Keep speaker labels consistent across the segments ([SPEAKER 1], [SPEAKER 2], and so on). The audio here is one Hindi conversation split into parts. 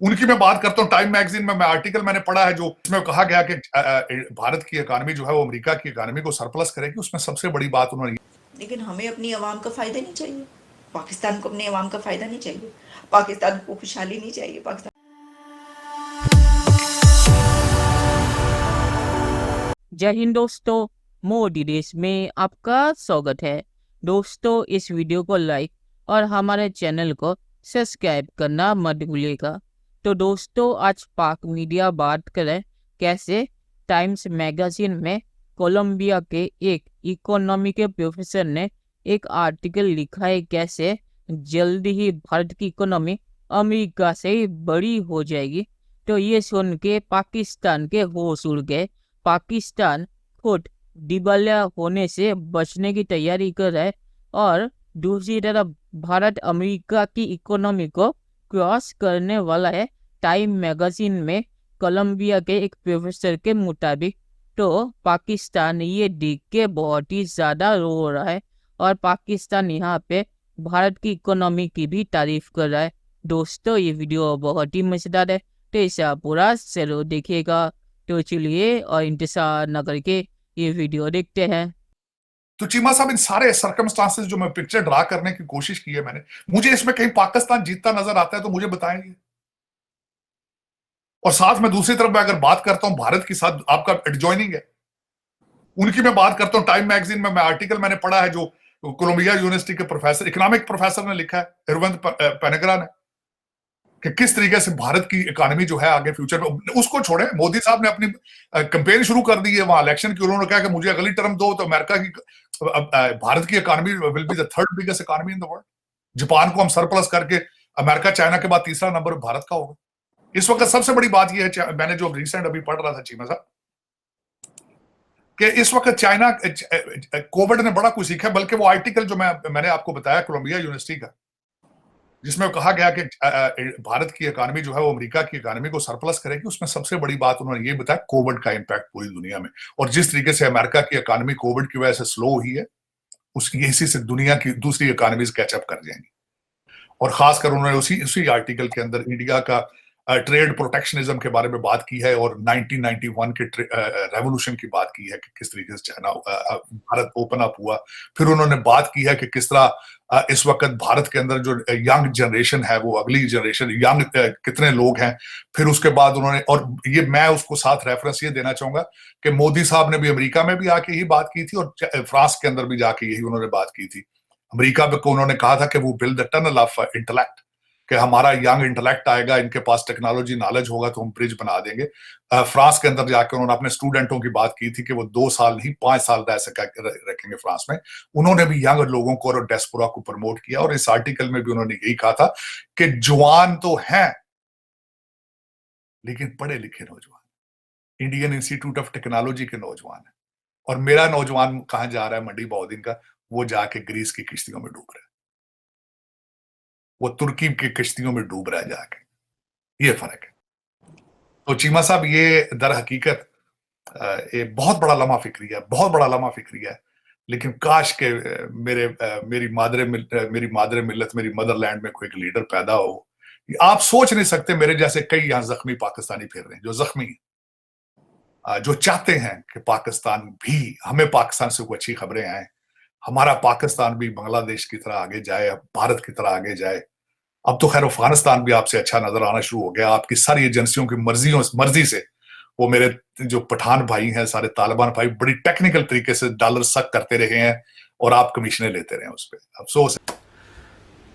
[SPEAKER 1] उनकी मैं बात करता हूँ। टाइम मैगजीन में मैं आर्टिकल मैंने पढ़ा है जो इसमें कहा गया कि भारत की इकानमी जो है वो अमेरिका की इकानमी को सरप्लस करेगी। उसमें सबसे बड़ी बात उन्होंने,
[SPEAKER 2] लेकिन हमें अपनी आवाम का फ़ायदा नहीं चाहिए, पाकिस्तान को अपनी आवाम का फ़ायदा नहीं चाहिए, पाकिस्तान को खुशहाली नहीं चाहिए, पाकिस्तान।
[SPEAKER 3] जय हिंद दोस्तों, मोदी देश में आपका स्वागत है। दोस्तों, इस वीडियो को लाइक और हमारे चैनल को सब्सक्राइब करना मत भूलिएगा। तो दोस्तों, आज पाक मीडिया बात करें कैसे टाइम्स मैगजीन में कोलंबिया के एक इकोनॉमी के प्रोफेसर ने एक आर्टिकल लिखा है कैसे जल्दी ही भारत की इकोनॉमी अमेरिका से बड़ी हो जाएगी। तो ये सुन के पाकिस्तान के होश उड़ गए। पाकिस्तान खुद दिवालिया होने से बचने की तैयारी कर रहा है और दूसरी तरफ भारत अमेरिका की इकोनॉमी को क्रॉस करने वाला है। टाइम मैगजीन में कोलंबिया के एक प्रोफेसर के मुताबिक तो पाकिस्तान ये देख के बहुत ही ज़्यादा रो रहा है और पाकिस्तान यहाँ पे भारत की इकोनॉमी की भी तारीफ कर रहा है। दोस्तों, ये वीडियो बहुत ही मज़ेदार है, तो इसे पूरा जरूर देखिएगा। तो चलिए और इंतजार न करके ये वीडियो देखते हैं।
[SPEAKER 1] तो चीमा साहब, इन सारे सर्कमस्टांसेस जो मैं पिक्चर ड्रा करने की कोशिश की है मैंने, मुझे इसमें कहीं पाकिस्तान जीतता नजर आता है तो मुझे बताएंगे। और साथ में दूसरी तरफ मैं अगर बात करता हूं भारत के साथ, आपका एडजॉइनिंग है, उनकी मैं बात करता हूं। टाइम मैगजीन में मैं आर्टिकल मैंने पढ़ा है जो कोलंबिया यूनिवर्सिटी के प्रोफेसर, इकोनॉमिक प्रोफेसर ने लिखा है, हिरवंत पेनेगरा ने, कि किस तरीके से भारत की इकोनॉमी जो है आगे फ्यूचर में। उसको छोड़े, मोदी साहब ने अपनी कैंपेन शुरू कर दी है वहां इलेक्शन की। उन्होंने कहा कि मुझे अगली टर्म दो तो अमेरिका की भारत की economy will be the third biggest economy in the world. Japan को हम सरप्लस करके अमेरिका चाइना के बाद तीसरा नंबर भारत का होगा। इस वक्त सबसे बड़ी बात यह है, मैंने जो रिसेंट अभी पढ़ रहा था चीमा साहब, कि इस वक्त चाइना कोविड ने बड़ा कुछ सीखा। बल्कि वो आर्टिकल जो मैंने आपको बताया कोलंबिया यूनिवर्सिटी का, जिसमें कहा गया कि भारत की इकानमी जो है वो अमेरिका की इकानमी को सरप्लस करेगी, उसमें सबसे बड़ी बात उन्होंने ये बताया कोविड का इंपैक्ट पूरी दुनिया में। और जिस तरीके से अमेरिका की इकानमी कोविड की वजह से स्लो हुई है, उसकी इसी से दुनिया की दूसरी इकानमीज कैचअप कर जाएंगी। और खासकर उन्होंने उसी आर्टिकल के अंदर इंडिया का ट्रेड प्रोटेक्शनिज्म के बारे में बात की है और 1991 के रेवोल्यूशन की बात की है कि किस तरीके से चाइना भारत ओपन अप हुआ। फिर उन्होंने बात की है कि किस तरह इस वक्त भारत के अंदर जो यंग जनरेशन है, वो अगली जनरेशन यंग कितने लोग हैं। फिर उसके बाद उन्होंने, और ये मैं उसको साथ रेफरेंस ये देना चाहूंगा कि मोदी साहब ने भी अमेरिका में भी आके यही बात की थी और फ्रांस के अंदर भी जाके यही उन्होंने बात की थी। अमेरिका को उन्होंने कहा था कि वो build the tunnel of intellect, कि हमारा यंग इंटेलेक्ट आएगा, इनके पास टेक्नोलॉजी नॉलेज होगा तो हम ब्रिज बना देंगे। फ्रांस के अंदर जाकर उन्होंने अपने स्टूडेंटों की बात की थी कि वो 2 साल नहीं 5 साल रह रखेंगे फ्रांस में। उन्होंने भी यंग लोगों को और डेस्पोरा को प्रमोट किया। और इस आर्टिकल में भी उन्होंने यही कहा था कि जवान तो हैं लेकिन पढ़े लिखे नौजवान, इंडियन इंस्टीट्यूट ऑफ टेक्नोलॉजी के नौजवान है। और मेरा नौजवान कहां जा रहा है, मंडी बहाउद्दीन का, वो जाके ग्रीस की किश्तियों में डूब रहा है, वो तुर्की की किश्तियों में डूब रहा है जाके। ये फर्क है। तो चीमा साहब, ये दर हकीकत एक बहुत बड़ा लम्हा फिक्री है, बहुत बड़ा लम्हा फिक्री है। लेकिन काश के मेरी मादरे मिल्लत, मेरी मदरलैंड में कोई एक लीडर पैदा हो। आप सोच नहीं सकते, मेरे जैसे कई यहाँ जख्मी पाकिस्तानी फिर रहे हैं, जो जख्मी, जो चाहते हैं कि पाकिस्तान भी, हमें पाकिस्तान से कोई अच्छी खबरें आए, हमारा पाकिस्तान भी बांग्लादेश की तरह आगे जाए, भारत की तरह आगे जाए। अब तो खैर अफगानिस्तान भी आपसे अच्छा नजर आना शुरू हो गया। आपकी सारी एजेंसियों की मर्जी से वो मेरे जो पठान भाई हैं, सारे तालिबान भाई, बड़ी टेक्निकल तरीके से डॉलर सक करते रहे हैं और आप कमीशनें लेते रहे हैं। उस पर अफसोस है।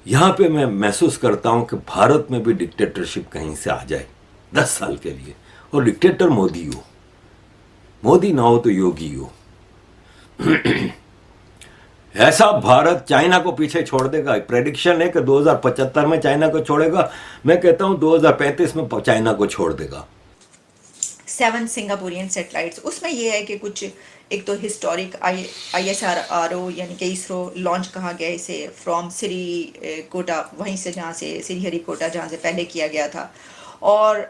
[SPEAKER 4] यहाँ पे मैं महसूस करता हूँ कि भारत में भी डिक्टेटरशिप कहीं से आ जाए 10 साल के लिए, और डिक्टेटर मोदी हो, मोदी ना हो तो योगी हो। ऐसा भारत चाइना को पीछे छोड़ देगा। प्रेडिक्शन है कि 2075 में चाइना को छोड़ेगा। मैं कहता हूं 2035 में चाइना को छोड़ देगा।
[SPEAKER 2] 7 सिंगापुरियन सेटेलाइट्स, उसमें ये है कि कुछ एक तो हिस्टोरिक ISRO यानी कि इसरो लॉन्च कहा गया इसे फ्रॉम श्रीकोटा, वहीं से जहाँ से श्रीहरिकोटा जहाँ से पहले किया गया था। और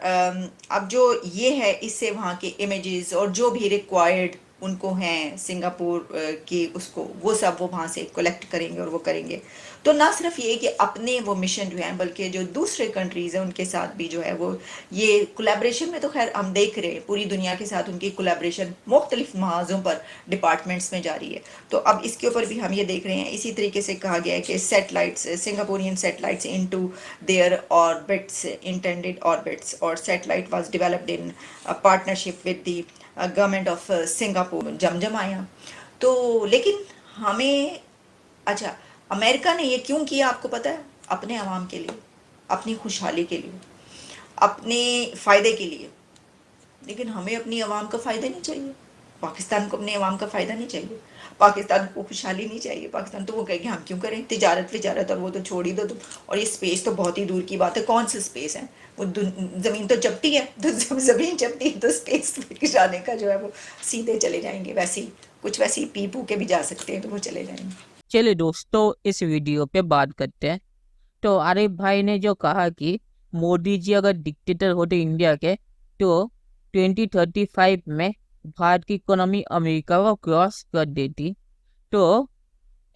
[SPEAKER 2] अब जो ये है, इससे वहाँ के इमेजेस और जो भी रिक्वायर्ड उनको हैं सिंगापुर की, उसको वो सब वो वहाँ से कलेक्ट करेंगे और वो करेंगे। तो ना सिर्फ ये कि अपने वो मिशन जो हैं, बल्कि जो दूसरे कंट्रीज़ हैं उनके साथ भी जो है वो ये कोलैबोरेशन में, तो खैर हम देख रहे हैं पूरी दुनिया के साथ उनकी कोलैबोरेशन मुख्तलिफ महाजों पर डिपार्टमेंट्स में जारी है। तो अब इसके ऊपर भी हम ये देख रहे हैं। इसी तरीके से कहा गया है कि satellites, Singaporean satellites into their orbits, intended orbits, और satellite was developed in partnership with the government of Singapore. जमजम आया तो, लेकिन हमें, अच्छा, अमेरिका ने ये क्यों किया आपको पता है? अपने आवाम के लिए, अपनी खुशहाली के लिए, अपने फ़ायदे के लिए। लेकिन हमें अपनी आवाम का फ़ायदा नहीं चाहिए, पाकिस्तान को अपने आवाम का फ़ायदा नहीं चाहिए, पाकिस्तान को खुशहाली नहीं चाहिए। पाकिस्तान तो वो कहेंगे हम क्यों करें तिजारत और वो तो छोड़ ही दो तुम। और ये स्पेस तो बहुत ही दूर की बात है, कौन सी स्पेस है? वो ज़मीन तो चपटी है, तो जब ज़मीन चपटी है तो स्पेस पे जाने का जो है वो सीधे चले जाएंगे। वैसे ही कुछ वैसे ही पी पू के भी जा सकते हैं, तो वो चले जाएंगे।
[SPEAKER 3] चलिए दोस्तों, इस वीडियो पे बात करते हैं। तो आरिफ भाई ने जो कहा कि मोदी जी अगर डिक्टेटर होते इंडिया के तो 2035 में भारत की इकोनॉमी अमेरिका को क्रॉस कर देती, तो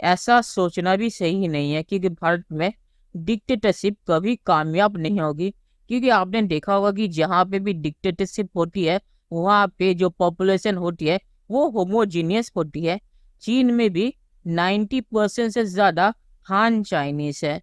[SPEAKER 3] ऐसा सोचना भी सही नहीं है, क्योंकि भारत में डिक्टेटरशिप कभी कामयाब नहीं होगी। क्योंकि आपने देखा होगा कि जहाँ पे भी डिक्टेटरशिप होती है वहाँ पे जो पॉपुलेशन होती है वो होमोजीनियस होती है। चीन में भी 90% से ज़्यादा हान चाइनीज है,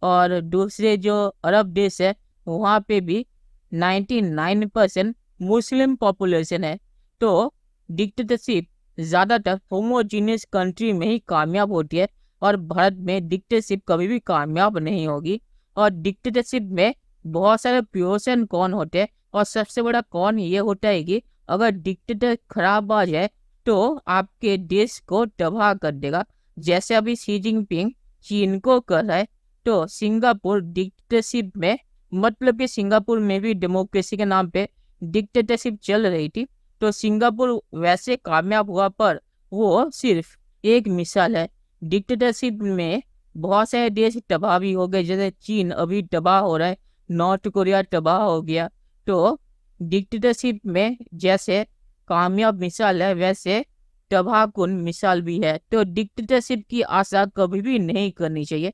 [SPEAKER 3] और दूसरे जो अरब देश है वहाँ पे भी 99% मुस्लिम पॉपुलेशन है। तो डिक्टेटरशिप ज़्यादातर होमोजीनियस कंट्री में ही कामयाब होती है, और भारत में डिक्टेटरशिप कभी भी कामयाब नहीं होगी। और डिक्टेटरशिप में बहुत सारे प्रोस एंड कॉन होते हैं, और सबसे बड़ा कॉन ये होता है कि अगर डिक्टेटर खराब आ जाए तो आपके देश को तबाह कर देगा। जैसे अभी शी जिनपिंग चीन को कर रहा है, तो सिंगापुर डिक्टेटरशिप में, मतलब कि सिंगापुर में भी डेमोक्रेसी के नाम पे डिक्टेटरशिप चल रही थी। तो सिंगापुर वैसे कामयाब हुआ, पर वो सिर्फ एक मिसाल है। डिक्टेटरशिप में बहुत सारे देश तबाह भी हो गए, जैसे चीन अभी तबाह हो रहा है, नॉर्थ कोरिया तबाह हो गया। तो डिक्टेटरशिप में जैसे कामयाब मिसाल है वैसे तबाहकुन मिसाल भी है। तो डिक्टेटरशिप की आशा कभी भी नहीं करनी चाहिए।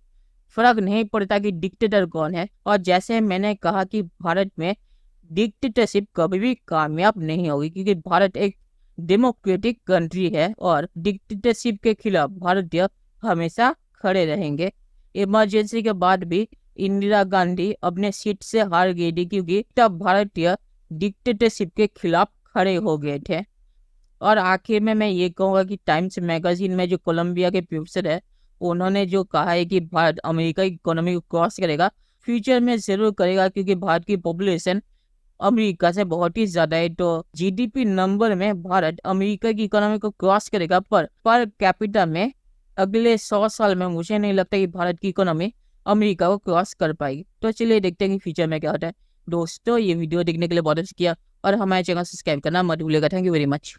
[SPEAKER 3] फर्क नहीं पड़ता कि डिक्टेटर कौन है। और जैसे मैंने कहा कि भारत में डिक्टेटरशिप कभी भी कामयाब नहीं होगी, क्योंकि भारत एक डेमोक्रेटिक कंट्री है, और डिक्टेटरशिप के खिलाफ भारतीय हमेशा खड़े रहेंगे। इमरजेंसी के बाद भी इंदिरा गांधी अपने सीट से हार गई थी, क्योंकि तब भारतीय डिक्टेटरशिप के खिलाफ खड़े हो गए थे। और आखिर में मैं ये कहूँगा कि टाइम्स मैगजीन में जो कोलंबिया के प्रोफेसर है, उन्होंने जो कहा है कि भारत अमेरिका की इकोनॉमी को क्रॉस करेगा, फ्यूचर में जरूर करेगा, क्योंकि भारत की पॉपुलेशन अमेरिका से बहुत ही ज्यादा है। तो जीडीपी नंबर में भारत अमेरिका की इकोनॉमी को क्रॉस करेगा, पर कैपिटा में अगले 100 साल में मुझे नहीं लगता कि भारत की इकोनॉमी अमेरिका को क्रॉस कर पाएगी। तो चलिए देखते हैं कि फ्यूचर में क्या होता है। दोस्तों, ये वीडियो देखने के लिए बहुत शुक्रिया, और हमारे चैनल सब्सक्राइब करना मत भूलिएगा। Thank you very much.